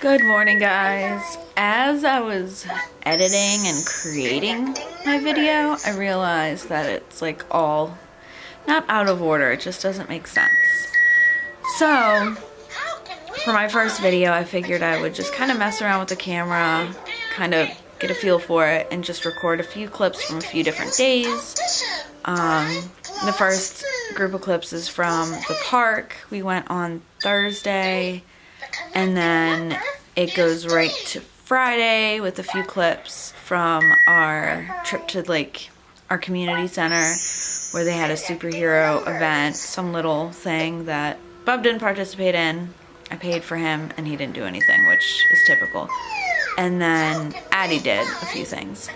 Good morning, guys. As I was editing and creating my video, I realized that it's like all not out of order. It just doesn't make sense. So for my first video, I figured I would just kind of mess around with the camera, kind of get a feel for it, and just record a few clips from a few different days. The first group of clips is from the park. We went on Thursday, and then it goes right to Friday with a few clips from our trip to like our community center where they had a superhero event, some little thing that Bub didn't participate in. I paid for him and he didn't do anything, which is typical. And then Addie did a few things.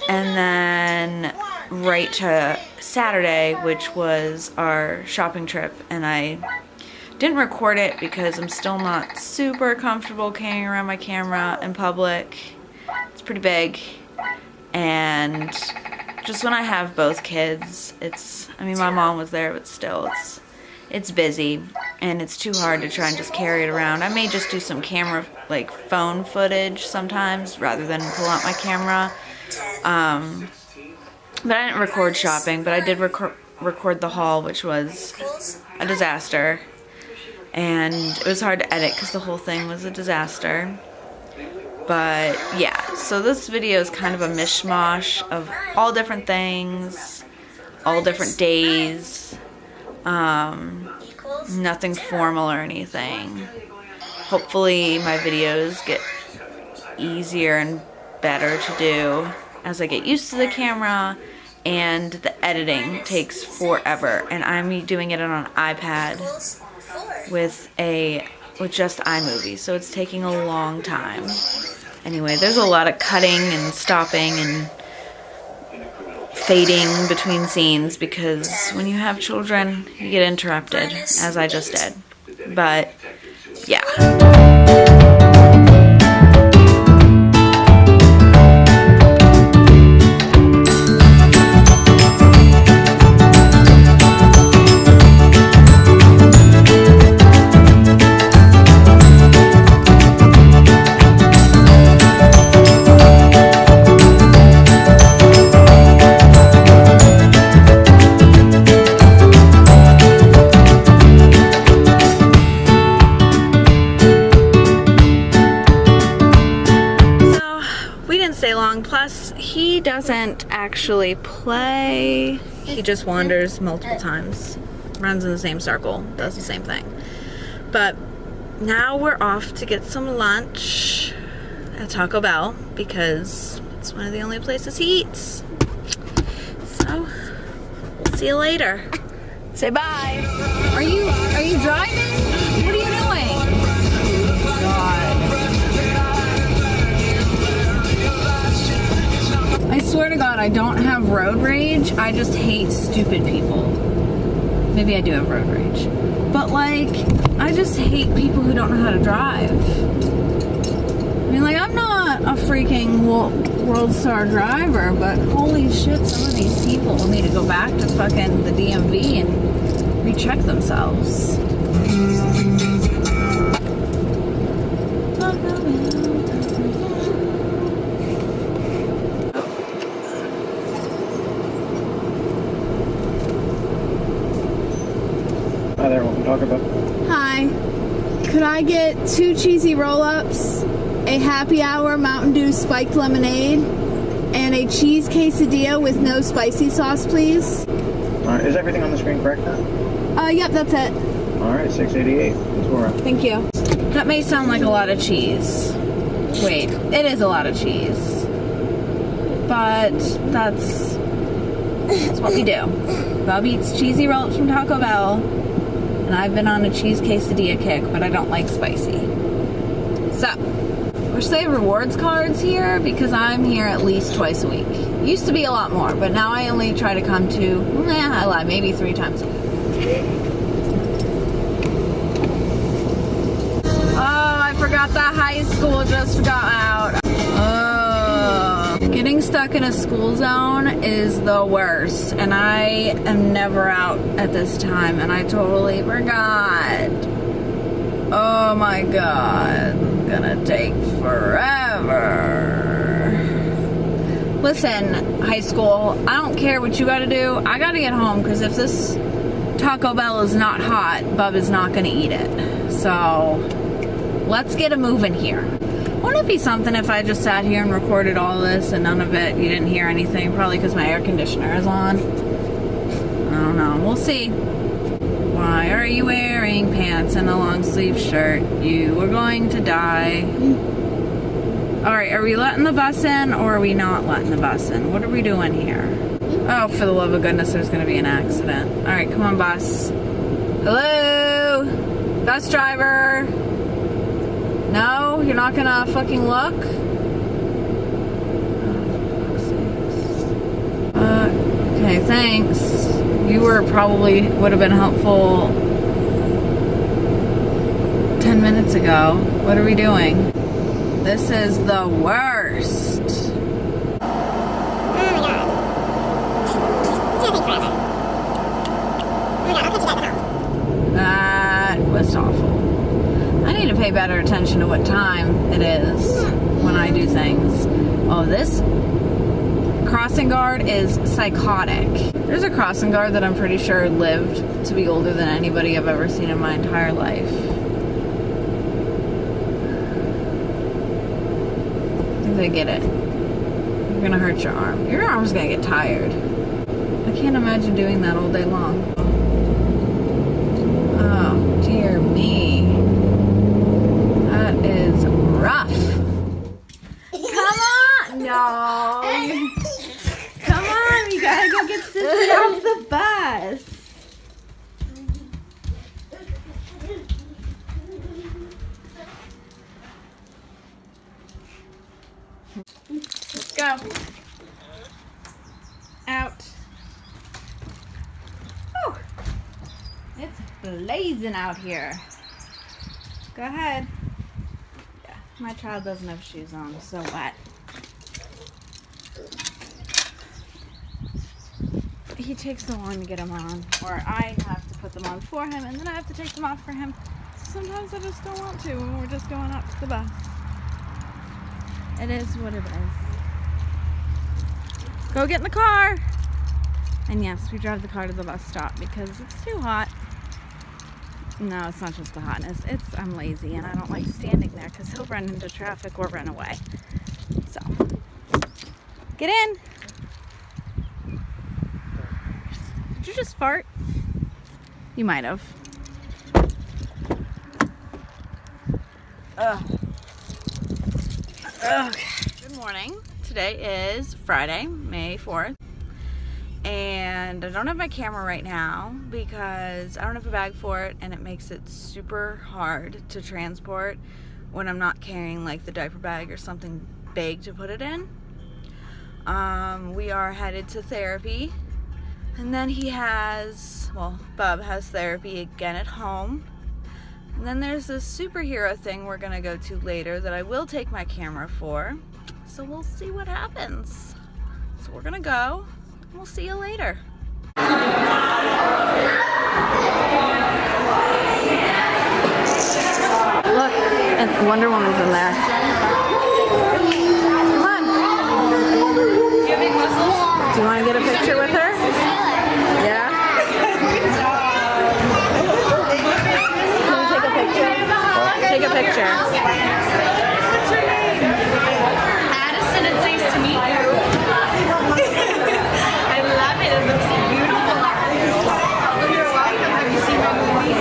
And then right to Saturday, which was our shopping trip, and I didn't record it because I'm still not super comfortable carrying around my camera in public. It's pretty big, and just when I have both kids, I mean, my mom was there, but still, it's busy, and it's too hard to try and just carry it around. I may just do some camera, like phone footage sometimes, rather than pull out my camera. But I didn't record shopping, but I did record the haul, which was a disaster. And it was hard to edit because the whole thing was a disaster. But yeah, so this video is kind of a mishmash of all different things, all different days. Nothing formal or anything. Hopefully my videos get easier and better to do as I get used to the camera, and the editing takes forever, and I'm doing it on an iPad with just iMovie, so it's taking a long time. Anyway, there's a lot of cutting and stopping and fading between scenes because when you have children, you get interrupted, as I just did. But yeah. Stay long. Plus, he doesn't actually play. He just wanders multiple times, runs in the same circle, does the same thing. But now we're off to get some lunch at Taco Bell because it's one of the only places he eats. So, we'll see you later. Say bye. Are you driving? What are you doing? God. I swear to God, I don't have road rage. I just hate stupid people. Maybe I do have road rage. But like, I just hate people who don't know how to drive. I mean, like, I'm not a freaking world star driver, but holy shit, some of these people need to go back to fucking the DMV and recheck themselves. Hi there, what can we talk about? Hi. Could I get 2 cheesy roll-ups, a happy hour Mountain Dew spiked lemonade, and a cheese quesadilla with no spicy sauce, please? Alright, is everything on the screen correct now? Yep, that's it. Alright, 688. That's where we're at. Thank you. That may sound like a lot of cheese. Wait, it is a lot of cheese. But that's what we do. Bob eats cheesy roll-ups from Taco Bell, and I've been on a cheese quesadilla kick, but I don't like spicy. So, wish they have rewards cards here because I'm here at least twice a week. Used to be a lot more, but now I only try to come to, I lie, maybe 3 times a week. Oh, I forgot that high school just got out. Oh, getting stuck in a school zone is the worst, and I am never out at this time, and I totally forgot. Oh my God, I'm gonna Listen, high school, I don't care what you gotta do. I gotta get home because if this Taco Bell is not hot, Bub is not gonna eat it. So, let's get a moving here. Wouldn't it be something if I just sat here and recorded all this and none of it, you didn't hear anything? Probably because my air conditioner is on. I don't know. We'll see. Why are you wearing pants and a long sleeve shirt? You are going to die. Alright, are we letting the bus in or are we not letting the bus in? What are we doing here? Oh, for the love of goodness, there's going to be an accident. Alright, come on, bus. Hello? Bus driver? No? You're not going to fucking look? Okay, thanks. You would have been helpful 10 minutes ago. What are we doing? This is the worst. That was awful. I need to pay better attention to what time it is when I do things. Oh, this crossing guard is psychotic. There's a crossing guard that I'm pretty sure lived to be older than anybody I've ever seen in my entire life. I think they get it. You're gonna hurt your arm. Your arm's gonna get tired. I can't imagine doing that all day long. Oh, dear me. That is rough. Come on! No. Come on, we gotta go get Sissy off the bus. Let's go. Out. Whew. It's blazing out here. Go ahead. Yeah, my child doesn't have shoes on, so what? He takes so long to get them on, or I have to put them on for him, and then I have to take them off for him. Sometimes I just don't want to when we're just going up to the bus. It is what it is. Go get in the car! And yes, we drive the car to the bus stop because it's too hot. No, it's not just the hotness. I'm lazy and I don't like standing there because he'll run into traffic or run away. So, get in! Did you just fart? You might have. Ugh. Okay. Good morning. Today is Friday, May 4th. And I don't have my camera right now because I don't have a bag for it and it makes it super hard to transport when I'm not carrying like the diaper bag or something big to put it in. We are headed to therapy. And then Bub has therapy again at home. And then there's this superhero thing we're gonna go to later that I will take my camera for. So we'll see what happens. So we're gonna go, and we'll see you later. Look, and Wonder Woman's in there. Come on. Do you wanna get a picture with her? Yeah? Take a picture. What's your name? Addison, it's nice to meet you. I love it. It looks beautiful. You're welcome. Have you seen my movie?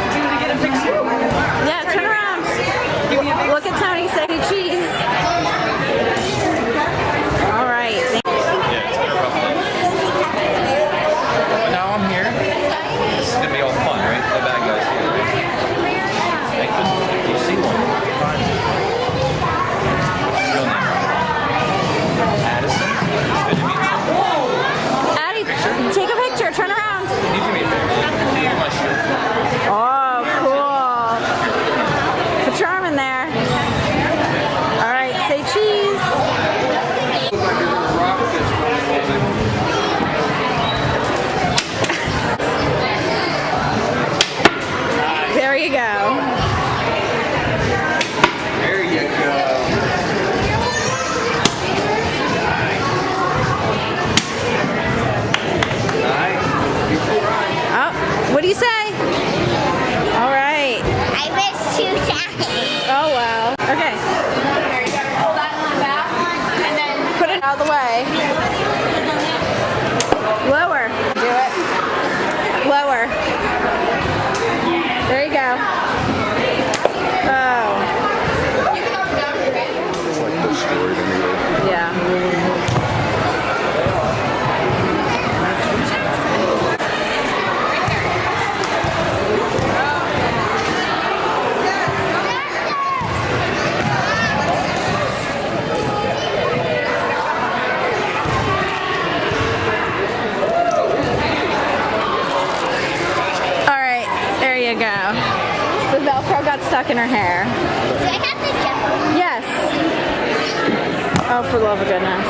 Do you want to get a picture? Yeah, turn around. Give me a big Look at Tony say cheese. All right. Now I'm here. This is gonna be all fun, right? The bad guys here. got stuck in her hair. Do I have to jump? Yes. Oh, for the love of goodness.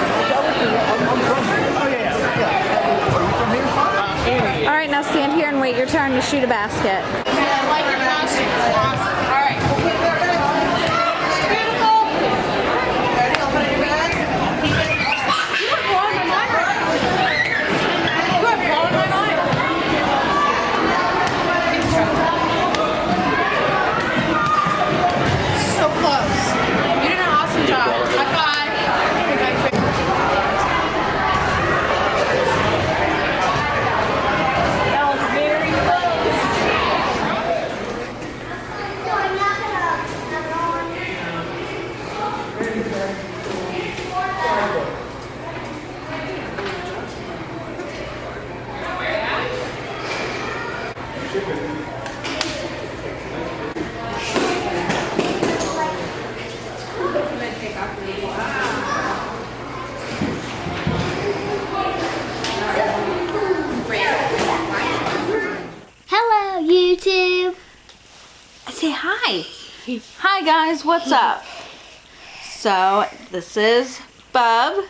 All right, now stand here and wait your turn to shoot a basket. I like your costume. It's awesome. All right. Beautiful. Ready? I'll put it in your bag. You are blowing my mind right now. You are blowing my mind. So close. You did an awesome job. High five. That was very close. Hello, YouTube. Say hi. Hi guys, what's up? So this is Bub,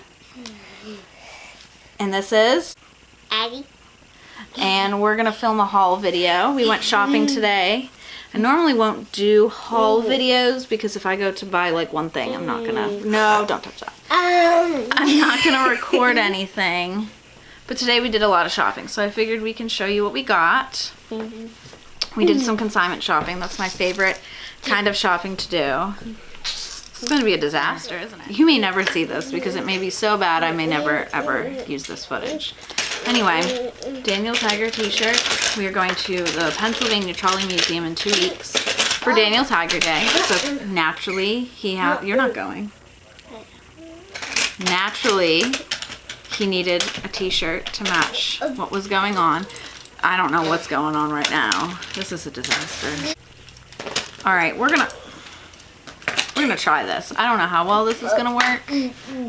and this is, Addie. and we're gonna film a haul video. We went shopping today. I normally won't do haul videos because if I go to buy like one thing, I'm not gonna, no, don't touch that. I'm not gonna record anything. But today we did a lot of shopping, so I figured we can show you what we got. We did some consignment shopping. That's my favorite kind of shopping to do. It's going to be a disaster, isn't it? You may never see this because it may be so bad I may never ever use this footage. Anyway, Daniel Tiger t-shirt. We are going to the Pennsylvania Trolley Museum in 2 weeks for Daniel Tiger Day. So naturally, you're not going. Naturally, he needed a t-shirt to match what was going on. I don't know what's going on right now. This is a disaster. All right, we're gonna try this. I don't know how well this is gonna work.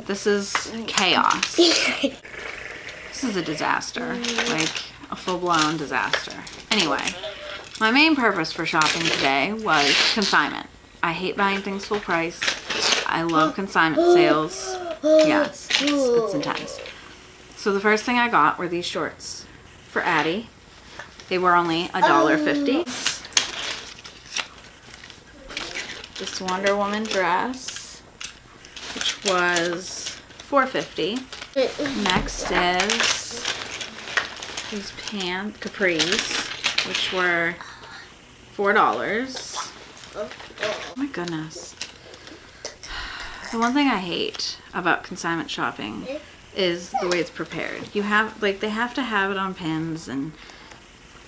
This is chaos. This is a disaster, like a full-blown disaster. Anyway, my main purpose for shopping today was consignment. I hate buying things full price. I love consignment sales. Yes, it's intense. So the first thing I got were these shorts for Addie. They were only $1.50. This Wonder Woman dress, which was $4.50. Next is these capris, which were $4. Oh my goodness. The one thing I hate about consignment shopping is the way it's prepared. They have to have it on pins and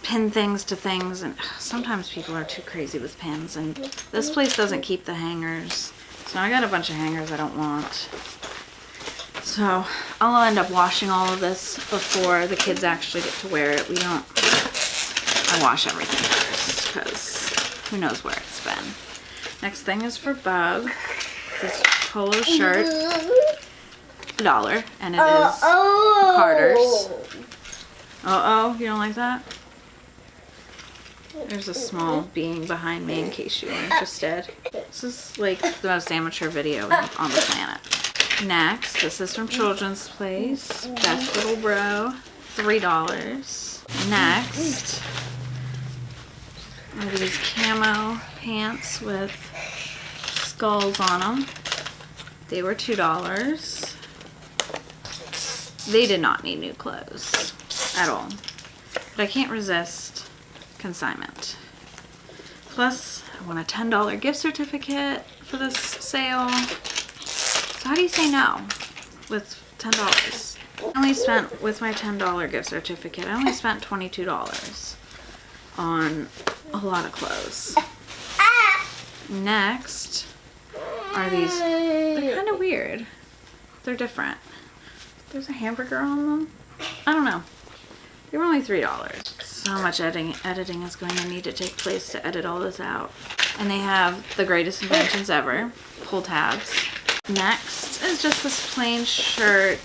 pin things to things, and sometimes people are too crazy with pins, and this place doesn't keep the hangers. So I got a bunch of hangers I don't want. So I'll end up washing all of this before the kids actually get to wear it. I wash everything first because who knows where it's been. Next thing is for Bub. This polo shirt, $1, and it is Carter's. You don't like that? There's a small being behind me in case you were interested. This is like the most amateur video on the planet. Next, this is from Children's Place. Best Little Bro, $3. Next are these camo pants with skulls on them. They were $2. They did not need new clothes at all. But I can't resist consignment. Plus, I won a $10 gift certificate for this sale. So how do you say no with $10? I only spent, with my $10 gift certificate, I only spent $22 on a lot of clothes. Next are these, they're kind of weird. They're different. There's a hamburger on them. I don't know. They were only $3. So much editing is going to need to take place to edit all this out. And they have the greatest inventions ever. Pull tabs. Next is just this plain shirt.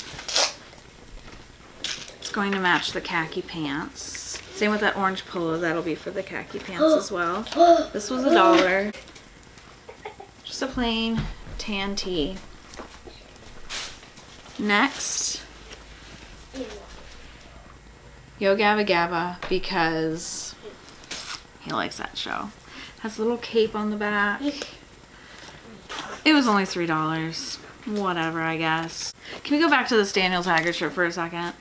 It's going to match the khaki pants. Same with that orange polo. That'll be for the khaki pants as well. This was $1. Just a plain tan tee. Next, Yo Gabba Gabba, because he likes that show. Has a little cape on the back. It was only $3. Whatever, I guess. Can we go back to this Daniel Tiger shirt for a second?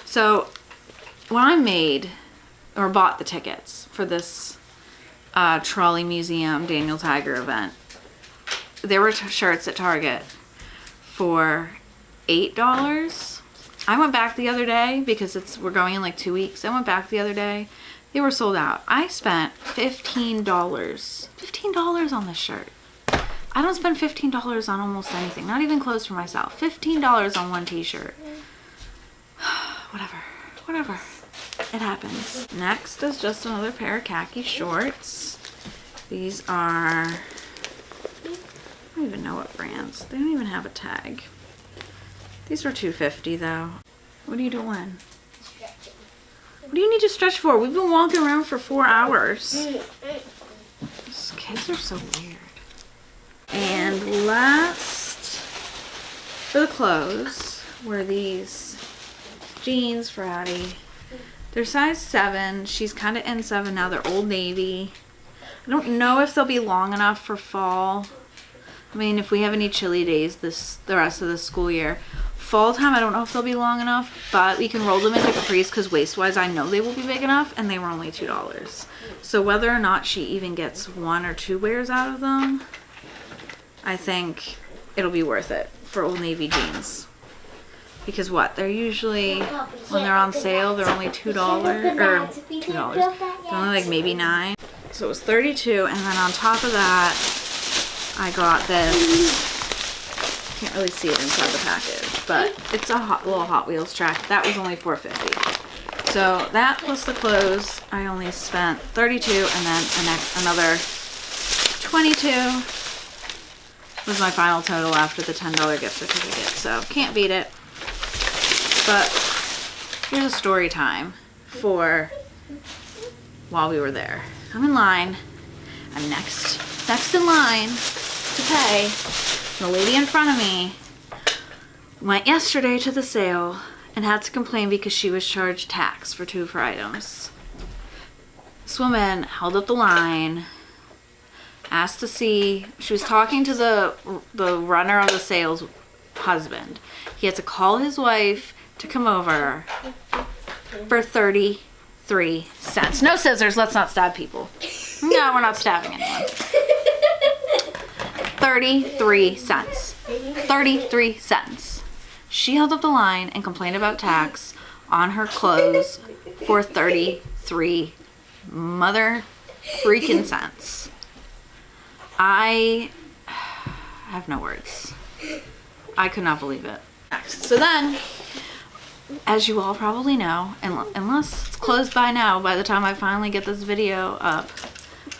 So, when I made or bought the tickets for this Trolley Museum Daniel Tiger event, there were shirts at Target for $8. I went back the other day because we're going in like 2 weeks. I went back the other day. They were sold out. I spent $15. $15 on this shirt. I don't spend $15 on almost anything. Not even clothes for myself. $15 on one t-shirt. Whatever. It happens. Next is just another pair of khaki shorts. These are, I don't even know what brands. They don't even have a tag. These were $2.50 though. What are you doing? What do you need to stretch for? We've been walking around for 4 hours. These kids are so weird. And last for the clothes were these jeans for Addie. They're size 7. She's kind of in 7 now. They're Old Navy. I don't know if they'll be long enough for fall. I mean, if we have any chilly days the rest of the school year. Fall time, I don't know if they'll be long enough, but we can roll them into capris because waist-wise, I know they will be big enough, and they were only $2. So whether or not she even gets 1 or 2 wears out of them, I think it'll be worth it for Old Navy jeans. Because what? They're usually, when they're on sale, they're only $2, or $2. They're only like maybe $9. So it was $32, and then on top of that, I got this. Can't really see it inside the package, but it's a little Hot Wheels track. That was only $4.50. So that plus the clothes, I only spent $32, and then another $22 was my final total after the $10 gift certificate. So can't beat it. But here's a story time for while we were there. I'm in line. I'm next in line to pay. The lady in front of me went yesterday to the sale and had to complain because she was charged tax for 2 of her items. This woman held up the line, asked to see, she was talking to the runner of the sales husband. He had to call his wife to come over for 33 cents. No scissors, let's not stab people. No, we're not stabbing anyone. 33 cents. 33 cents. She held up the line and complained about tax on her clothes for 33 mother freaking cents. I have no words. I could not believe it. So then, as you all probably know, unless it's closed by now, by the time I finally get this video up,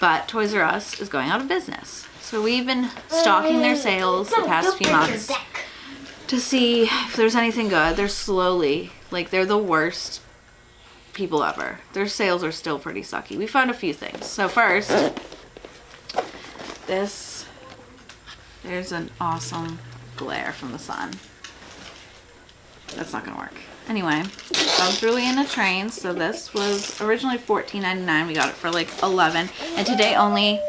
but Toys R Us is going out of business. So we've been stalking their sales the past few months to see if there's anything good. They're slowly, like, they're the worst people ever. Their sales are still pretty sucky. We found a few things. So first, there's an awesome glare from the sun. That's not gonna work. Anyway, I was really into trains, so this was originally $14.99. We got it for like $11, and today only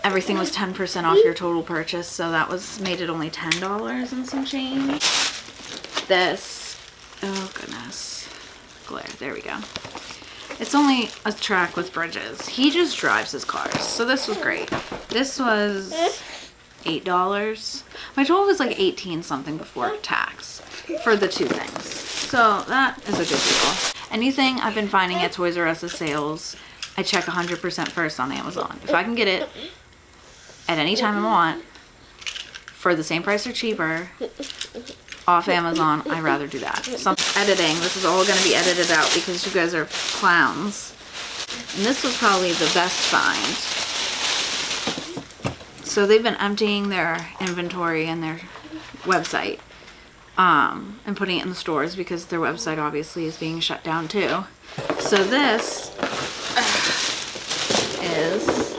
everything was 10% off your total purchase, so that made it only $10 and some change. This, oh goodness, glare. There we go. It's only a track with bridges. He just drives his cars, so this was great. This was $8. My total was like 18 something before tax for the 2 things. So that is a good deal. Anything I've been finding at Toys R Us sales, I check 100% first on Amazon. If I can get it at any time I want for the same price or cheaper off Amazon, I'd rather do that. Some editing, this is all going to be edited out because you guys are clowns. And this was probably the best find. So they've been emptying their inventory and their website and putting it in the stores because their website obviously is being shut down too. So this is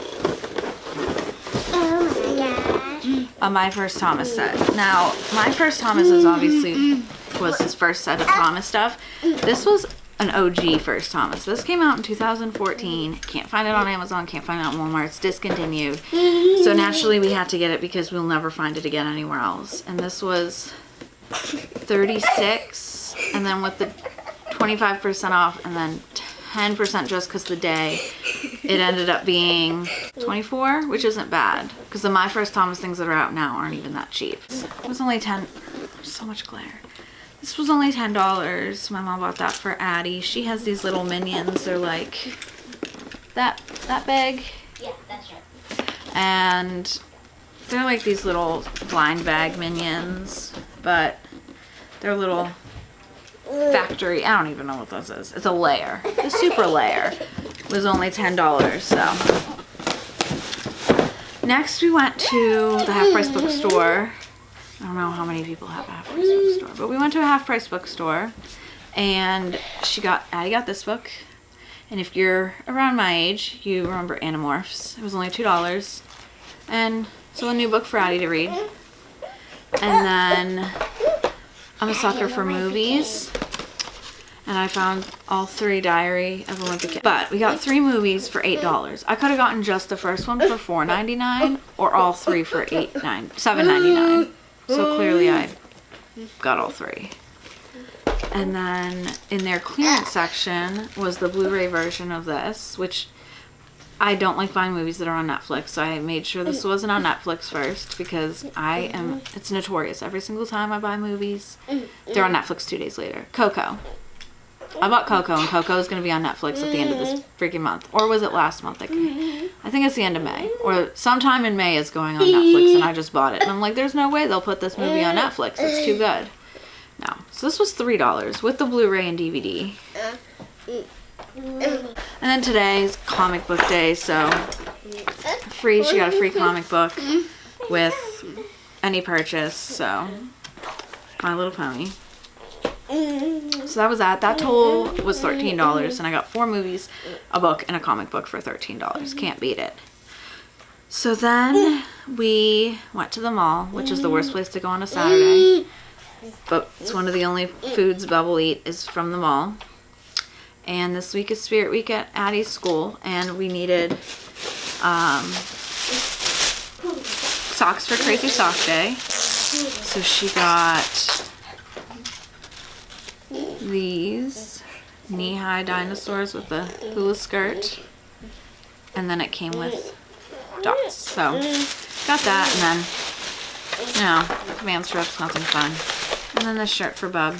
a My First Thomas set. Now, My First Thomas is obviously was his first set of Thomas stuff. This was an OG First Thomas. This came out in 2014. Can't find it on Amazon, can't find it on Walmart. It's discontinued. So naturally we had to get it because we'll never find it again anywhere else. And this was $36, and then with the 25% off and then 10% just because the day, it ended up being $24, which isn't bad because the My First Thomas things that are out now aren't even that cheap. It was only so much glare. This was only $10. My mom bought that for Addie. She has these little minions. They're like that big. Yeah, that's right. And they're like these little blind bag minions, but they're little factory. I don't even know what this is. It's a layer. The super layer was only $10. So next we went to the Half Price bookstore. I don't know how many people have a Half Price bookstore, but we went to a Half Price bookstore, and Addie got this book. And if you're around my age, you remember Animorphs. It was only $2, and so a new book for Addie to read. And then I'm a sucker for movies, and I found all 3 Diary of Olympic. But we got 3 movies for $8. I could have gotten just the first one for $4.99 or all 3 for $7.99. So clearly I got all 3. And then in their clearance section was the Blu-ray version of this, which I don't like buying movies that are on Netflix. So I made sure this wasn't on Netflix first because it's notorious. Every single time I buy movies, they're on Netflix 2 days later. Coco. I bought Coco, and Coco is going to be on Netflix at the end of this freaking month. Or was it last month? I think it's the end of May. Or sometime in May it's going on Netflix, and I just bought it. And I'm like, there's no way they'll put this movie on Netflix. It's too good. No. So this was $3 with the Blu-ray and DVD. And then today is comic book day, so she got a free comic book with any purchase. So My Little Pony. So that was that. That total was $13, and I got 4 movies, a book, and a comic book for $13. Can't beat it. So then we went to the mall, which is the worst place to go on a Saturday, but it's one of the only foods Bub will eat is from the mall. And this week is Spirit Week at Addie's school, and we needed socks for Crazy Sock Day. So she got these knee-high dinosaurs with the hula skirt, and then it came with dots. So got that, and then command strips, nothing fun. And then this shirt for Bub.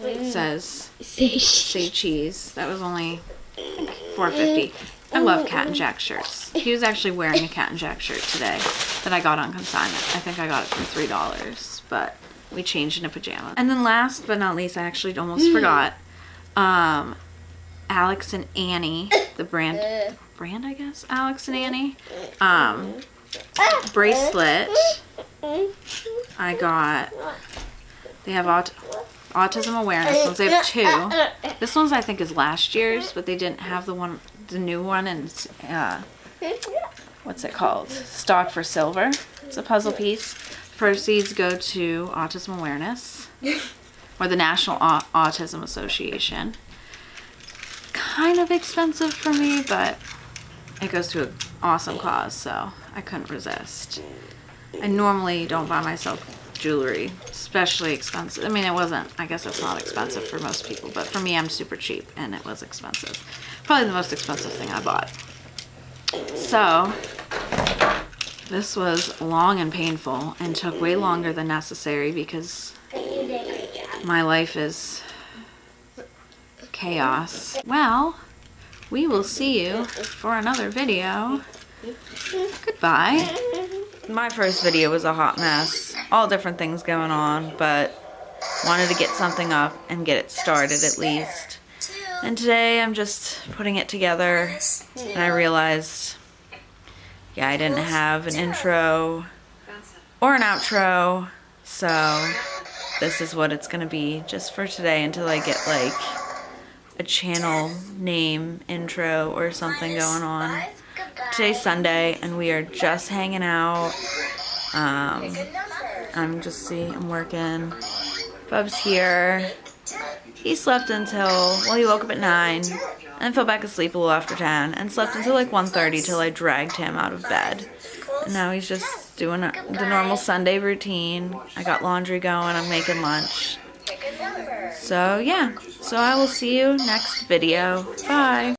It says say cheese. That was only $4.50. I love Cat and Jack shirts. He was actually wearing a Cat and Jack shirt today that I got on consignment. I think I got it for $3, but we changed into pajamas. And then last but not least, I actually almost forgot. Alex and Annie, the brand I guess, Alex and Annie. Bracelet. I got, they have autism awareness ones. They have 2. This one's I think is last year's, but they didn't have the new one, and what's it called? Stock for silver. It's a puzzle piece. Proceeds go to autism awareness or the National Autism Association. Kind of expensive for me, but it goes to an awesome cause, so I couldn't resist. I normally don't buy myself jewelry, especially expensive. I mean, I guess it's not expensive for most people, but for me, I'm super cheap, and it was expensive. Probably the most expensive thing I bought. So this was long and painful and took way longer than necessary because my life is chaos. Well, we will see you for another video. Goodbye. My first video was a hot mess. All different things going on, but wanted to get something up and get it started at least. And today I'm just putting it together, and I realized, yeah, I didn't have an intro or an outro, so this is what it's gonna be just for today until I get like a channel name intro or something going on. Today's Sunday and we are just hanging out. I'm working. Bub's here. He slept until, well, he woke up at 9 and fell back asleep a little after 10 and slept until like 1:30 till I dragged him out of bed. And now he's just doing the normal Sunday routine. I got laundry going, I'm making lunch. So yeah, so I will see you next video. Bye.